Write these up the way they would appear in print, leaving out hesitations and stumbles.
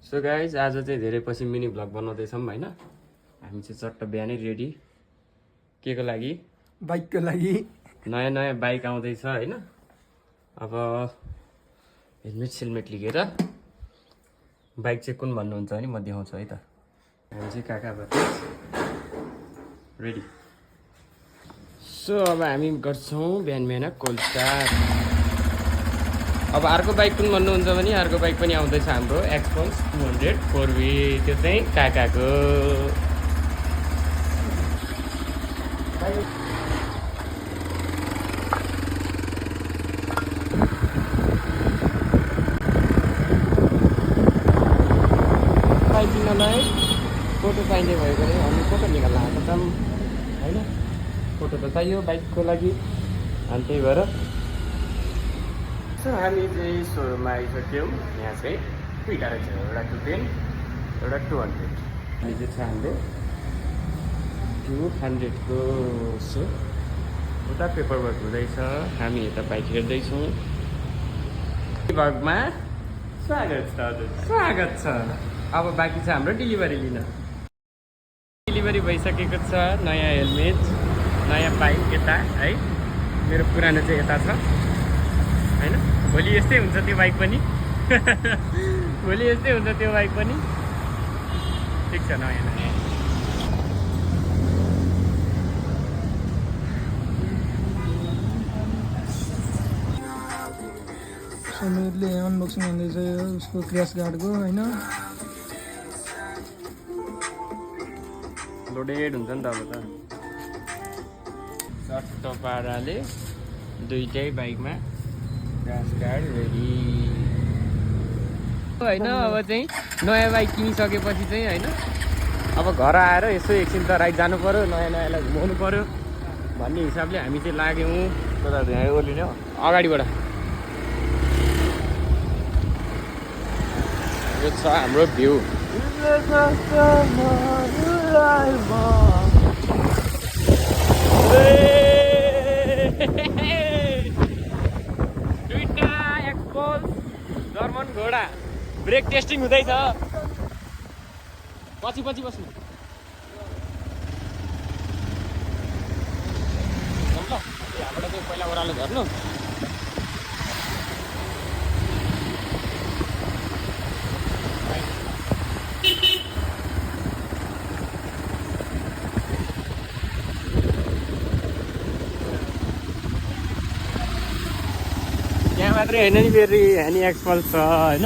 So guys आज चाहिँ धेरै पछि मिनी भ्लग बनाउँदैछौँ होइन। हामी चाहिँ चट्ट बिहानै रेडी के को लागि? बाइकको लागि। नयाँ नयाँ बाइक आउँदैछ होइन। अब हेलमेट सेलमेट लिएर बाइक चाहिँ कुन भन्नुहुन्छ भने म देखाउँछु है त। हामी चाहिँ काकाबाट रेडी। सो अब हामी गर्छौँ बिहान बिहान कोल्ड स्टार्ट। अब अर्को बाइक कुन भन्नुहुन्छ भने अर्को बाइक पनि आउँदैछ हाम्रो एक्सपल्स 200 4V। त्यो चाहिँ काकाको। बाइक किन्नलाई फोटो चाहिने भएको भने हामी फोटो निकाल्न आएको छौँ होइन। फोटो त चाहियो बाइकको लागि अनि त्यही भएर हामी चाहिँ सोरुममा आइसक्यौँ। यहाँ चाहिँ दुईवटा रहेछ, एउटा 210 एउटा 200। अनि चाहिँ छ हाम्रो 200को। सो उता पेपर वर्क हुँदैछ, हामी यता बाइक हेर्दैछौँ। भगमा स्वागत छ हजुर, स्वागत छ। अब बाँकी छ हाम्रो डेलिभरी लिन। डेलिभरी भइसकेको छ। नयाँ हेलमेट, नयाँ बाइक यता है। मेरो पुरानो चाहिँ यता छ होइन। भोलि यस्तै हुन्छ त्यो बाइक पनि। भोलि यस्तै हुन्छ त्यो बाइक पनि। ठिक छ, नयाँ नयाँ। समीरले अनबक्सिङ हुँदैछ उसको क्र्यास गार्डको होइन। लोडेड हुन्छ नि त अब त। चट्ट पाराले दुइटै बाइकमा क्र्यास गार्ड रेडी होइन। अब चाहिँ नयाँ बाइक किनिसकेपछि चाहिँ होइन, अब घर आएर यसो एकछिन त राइड जानु पऱ्यो, नयाँ नयाँलाई घुमाउनु पऱ्यो भन्ने हिसाबले हामी चाहिँ लाग्यौँ। यहाँ ओर्लिने हो अगाडिबाट। यो छ हाम्रो भ्यू। दुईटा एक्सपल्स जर्मन घोडा ब्रेक टेस्टिङ हुँदैछ। पछि पछि बस्नु यहाँबाट चाहिँ पहिला ओह्रालो झर्नु। यहाँ मात्रै होइन नि, फेरि यहाँ नि एक्सपल्स छ होइन।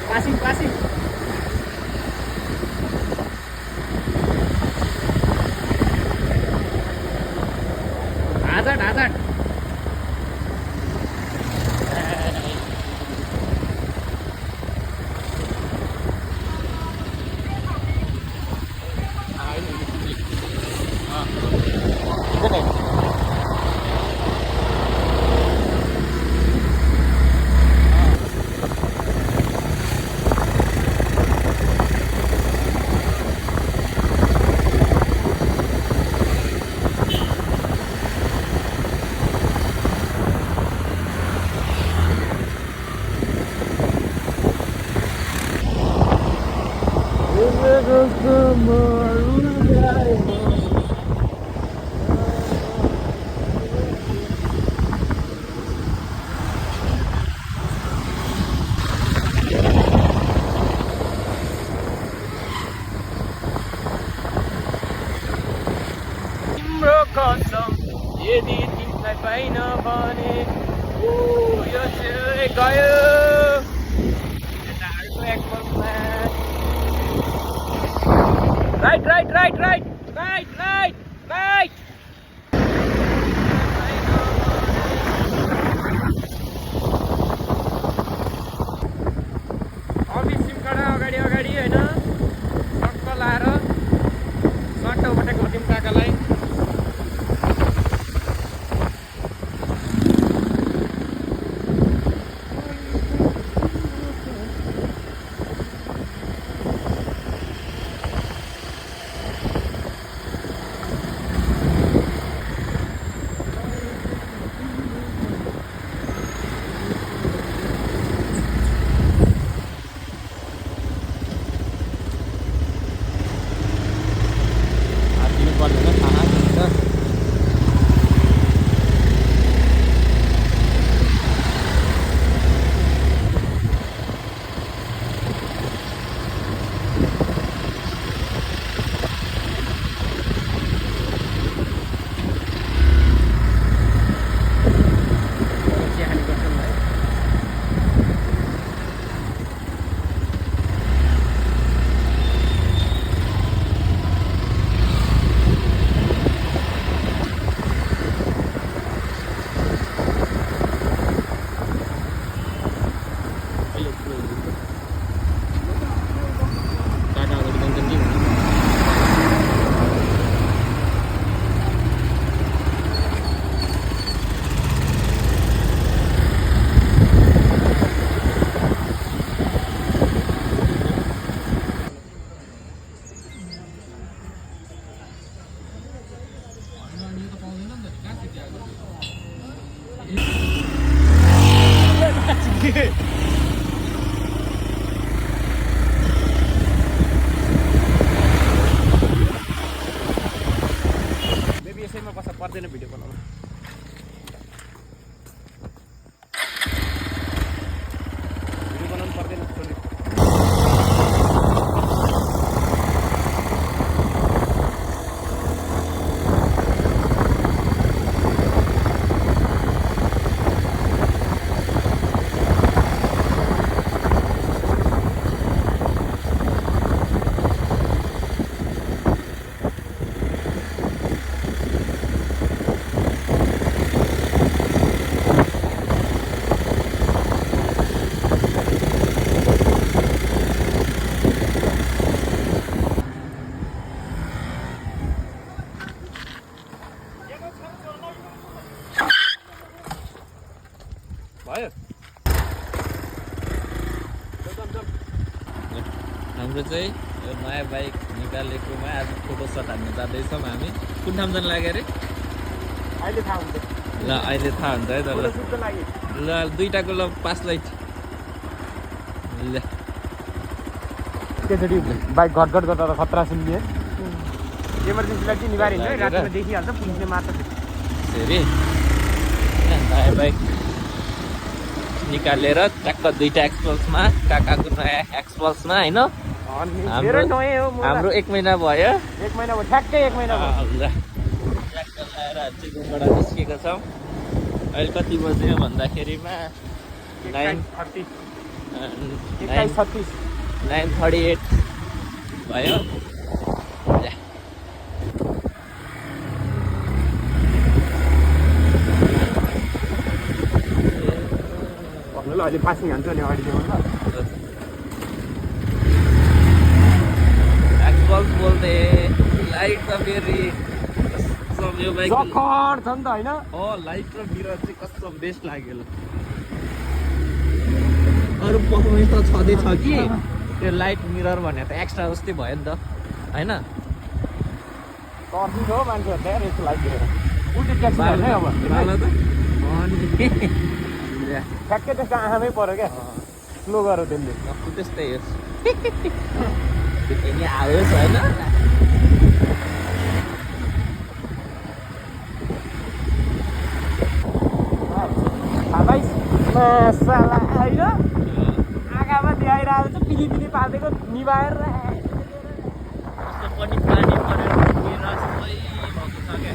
पासिङ पासिङ हाजट हाजट। यदि तिमीलाई पाइन भने यो चाहिँ गयो यताहरूको एक्सपल्समा। Right right right right right right right. Office सिमकाडा अगाडि अगाडि होइन टक्क लाएर सट्ट उठेको दिउँ काकालाई। मेबी यसैमा बस्न पर्दैन भिडियो बनाउन पर्दैन छोड्ने भयो हाम्रो चाहिँ यो नयाँ बाइक निकालेकोमा आज फोटो सट हान्नु जाँदैछौँ हामी कुन ठाउँ जानु लाग्यो अरे अहिले थाहा हुन्छ ल अहिले थाहा हुन्छ है त ल सुत्न लागि ल दुईटाको ल 5 लाइट ल एकैचोटि बाइक घटघट गर्दा त खतरा सुन्ने इमर्जेन्सी लाइट चाहिँ निभाइन्छ है रातिमा देखिहाल्छ पुलिसले मार्छ फेरि नयाँ बाइक निकालेर ट्याक्क दुईटा एक्सपल्समा काकाको नयाँ एक्सपल्समा होइन मेरो नयाँ हो हाम्रो 1 महिना भयो 1 महिना भयो ठ्याक्कै 1 महिना भयो ल ट्याक्क लगाएर चाहिँ घुमबाट निस्किएको छौँ अहिले कति बज्यो भन्दाखेरिमा 9:38 भयो ल अहिले पासिङ हान्छ नि अगाडि देखाउनु ल एक्सपल्स बोल्दै लाइट त फेरि कसम यो बाइक जखर छ नि त होइन लाइट र मिरर चाहिँ कसम बेस्ट लाग्यो ल अरू पर्फर्मेन्स त छँदै छ कि त्यो लाइट मिरर भने त एक्स्ट्रा जस्तै भयो नि त होइन पर्सिन्छ हो मान्छेहरू त्यहाँ यस्तो लाइट देखेर उल्टी ट्याक्सी हाल्ने अब ठ्याक्कै त्यस्तो आँखामै पऱ्यो क्या स्लो गर त्यसले त्यस्तै हो नि आयोस् होइन मसला होइन आँखामा देखाइरहेको छ पिली पिली पारिदिएको निभाएर कस्तो पनि पानी परेर सबै भएको छ क्या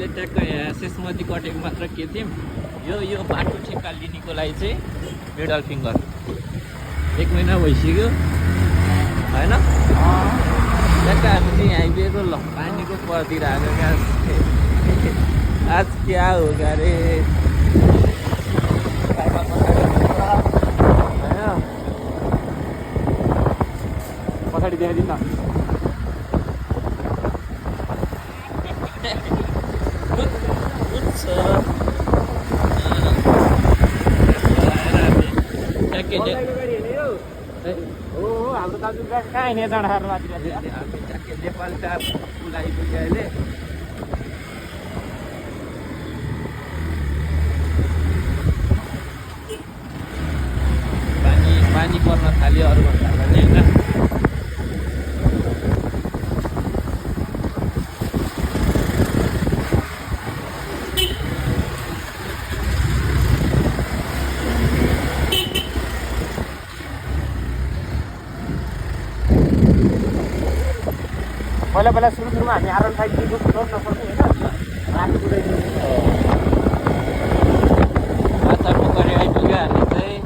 ट्याक्क यहाँ शेषमती कटेको मात्र के थियौँ यो बाटो ठेक्का लिनेको लागि चाहिँ मिडल फिङ्गर 1 महिना भइसक्यो होइन ट्याक्क हामी चाहिँ यहाँ आइपुगेको ल पानीको परतिर आएको क्या आज क्या हो क्या अरे पछाडि देखाइदिनु न हाम्रो दाजु कहाँ हिँड्ने डाँडाहरू माथि नेपाल टार आइपुग्यो अहिले पानी पर्न थाल्यो अरू भन्दा पनि होइन पहिला सुरुमा हामी R15 दिएको कुदाउन नसक्ने होइन माछा पोखरी आइपुग्यो हामी चाहिँ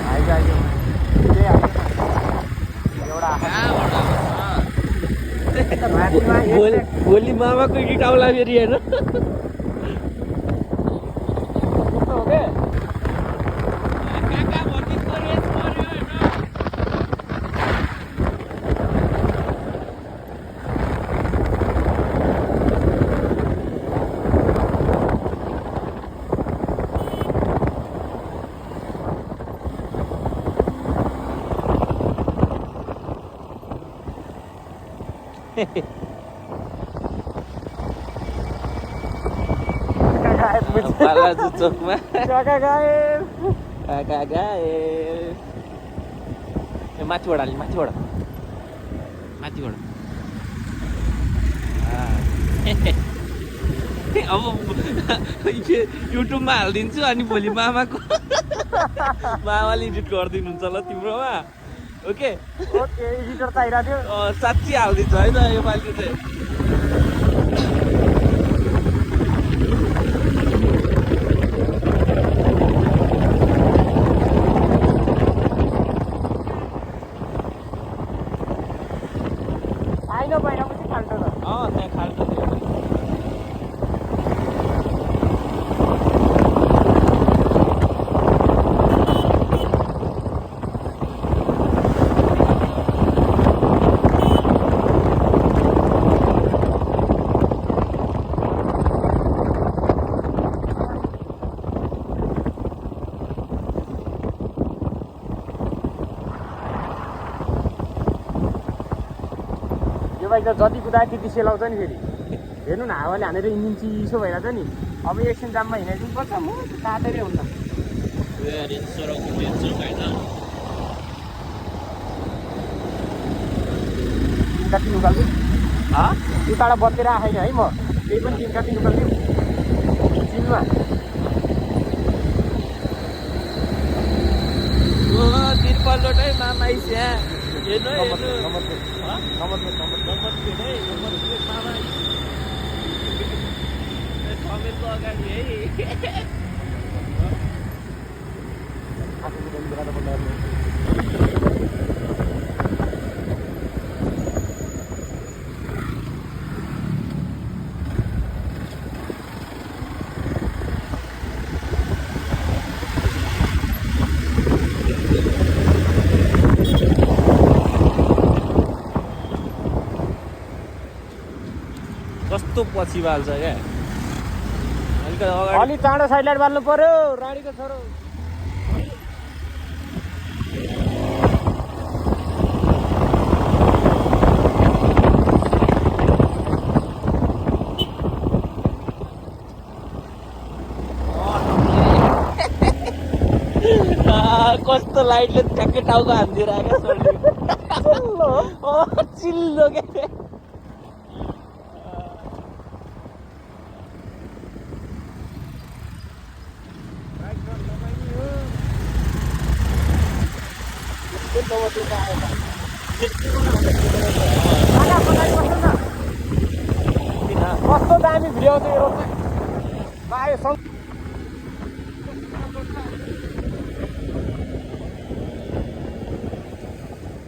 आइज रातिमा भोलि मामाको एडिट आउला फेरि होइन हो के काका भनिसको रेस पर्यो होइन बालाजु चोकमा काका गायब काका गायब ए माथिबाट अलि माथिबाट अब युट्युबमा हालिदिन्छु अनि भोलि मामाको मामाले एडिट गरिदिनुहुन्छ ल तिम्रोमा ओके ओके एडिटर चाहिरहेको थियो साँच्ची हालिदिन्छु है त योपालि चाहिँ आइन बाहिरपछि खाल्टो त त्यहाँ खाल्टो थियो यो बाइक त जति कुदाए त्यति सेलाउँछ नि फेरि हेर्नु न हावाले हानेर इन्जिन चिसो भइरहेछ नि अब एकछिन जाममा हिँडाइदिनु पर्छ म काटेरै हुन्न कति निकाल्छु उताबाट बत्तेर आएन है म त्यही पनि तिन कति निकाल्छु चिनमा तिरपल्लोटै मामा स्या हेर्नु नम्बर प्लेट नम्बर प्लेट है नम्बर प्लेट मामा कमेन्टको अगाडि है कस्तो पछि बाल्छ क्या अलिकति अगाडि अलि चाँडो साइड लाइट बाल्नु पर्यो रानीको छोरो कस्तो लाइटले ठ्याक्कै टाउको हानिदिइरहेको चिल्लो के कस्तो दामी भिडियो आउँछ यो भाइ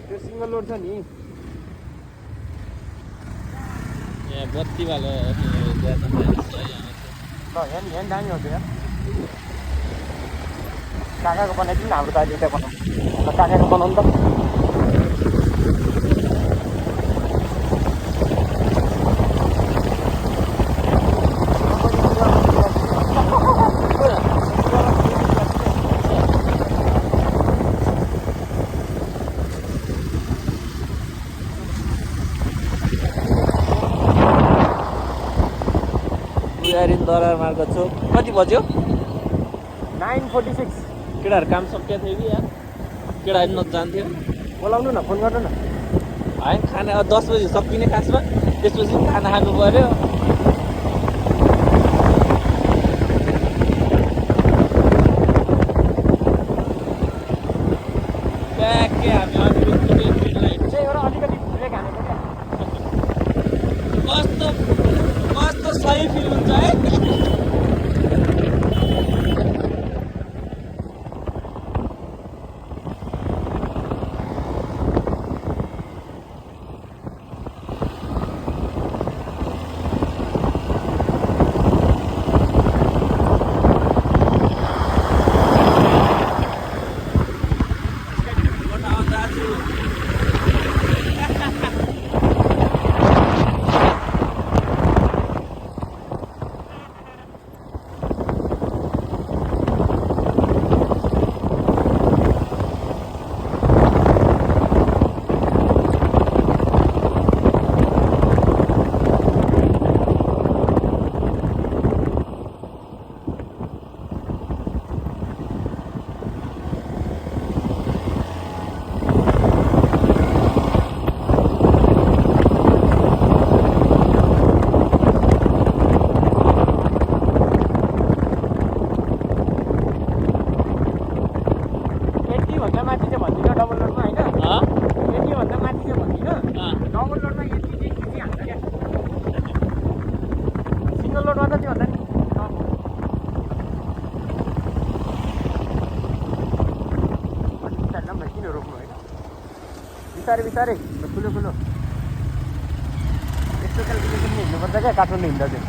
त्यो सिङ्गल लोड छ नि बत्ती वाला यहाँ दामी आउँछ यहाँ काकाको बनाइदिनु न हाम्रो दाजु त्यहाँ बनाउँ काकाको बनाउनु त दरार मार्ग चोक कति बज्यो 9:46 केटाहरू काम सकिएको थियो कि यार केटाहरू नजान्थ्यो बोलाउनु न फोन गर्नु न होइन खाना अब 10 बजी सकिने खासमा त्यसपछि खाना खानु पर्यो ट्याक्कै हामी अलिकति ब्रेक हानेको क्या कस्तो सही फिल हुन्छ है यतिभन्दा माथि चाहिँ भन्दिनँ डबल लोडमा होइन, अँ? यतिभन्दा माथि चाहिँ भन्दिनँ, अँ। डबल लोडमा यति चाहिँ खिचिहाल्छ क्या, सिङ्गल लोडमा त त्योभन्दा नि बिस्तारै किन रोक्नु होइन, बिस्तारै बिस्तारै ठुलो ठुलो यस्तो क्यालकुलेसन हिँड्नुपर्छ क्या काठमाडौँ हिँड्दा चाहिँ।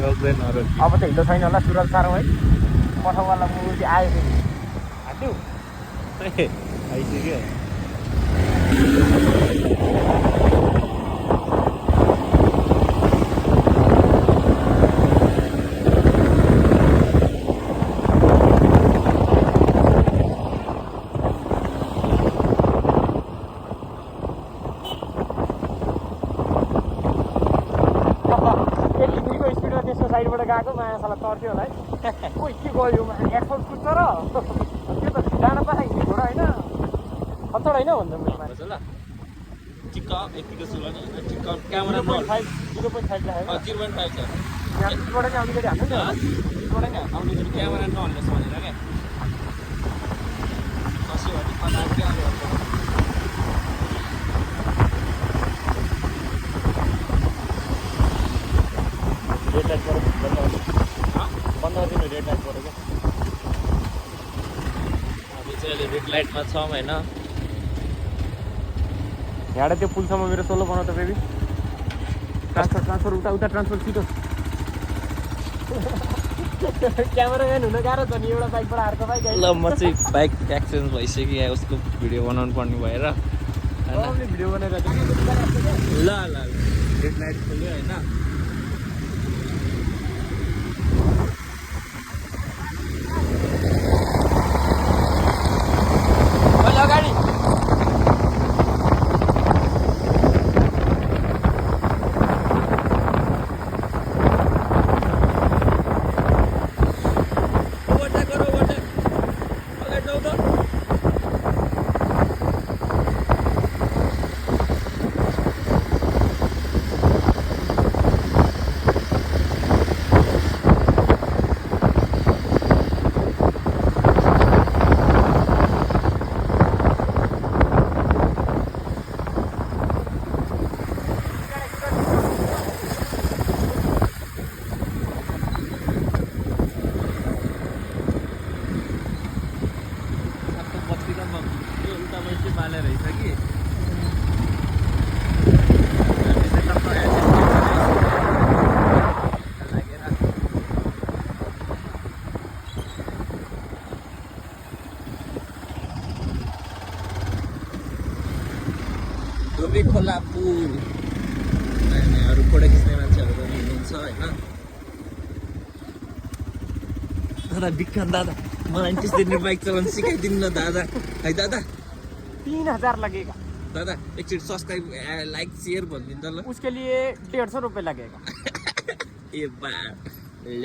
रोक्दैन अरू। अब त हिँड्दो छैन होला सुरल साह्रो है, पठाउवाला मुभी आयो फेरि हाट्यौ आइसक्यो। यतिको स्पिडमा त्यसको साइडबाट गएको माया साला तर्थ्यो होला है, कोही के गयो मा एक्सपोर्ट कुद्छ र त्यो त जान पाएँ घोडा होइन खतड होइन भन्दा ल चिक्क यतिको सुरु नि चिक्क क्यामेरा 0.5 0.5 राखेको 0.5 छ। यहाँ बिचबाट नि आउने गरी हाल्नु नि बिचबाट नि आउने गरी क्यामेरा नहल्नुहोस् भनेर क्या खस्यो भने खतरा क्या रेड लाइट पऱ्यो बन्द गरिदिनु रेड लाइट पऱ्यो क्या हामी चाहिँ अहिले रेड लाइटमा छौँ होइन। यहाँबाट त्यो पुलसम्म मेरो सोलो बनाउ त बेबी, ट्रान्सफर उता उता ट्रान्सफर छिटो क्यामेराम्यान हुन गाह्रो छ नि एउटा बाइकबाट अर्को बाइक ल म चाहिँ बाइक एक्सिडेन्ट भइसक्यो उसको भिडियो बनाउनु पर्ने भएर होइन। भिडियो बनाएर ल ल रेड लाइट खोल्यो होइन। अगाडि धोबी खोला पुल अरू फोटो खिच्ने मान्छेहरू पनि हुनुहुन्छ होइन। दादा विक्रम दादा मलाई त्यसरी बाइक चलाउनु सिकाइदिनु न दादा है दादा। 3000 लगेगा दादा एकचोटि सब्सक्राइब लाइक शेयर भनिदिनु त ल। उसके लिए 150 रुपये लगेगा ए बा ल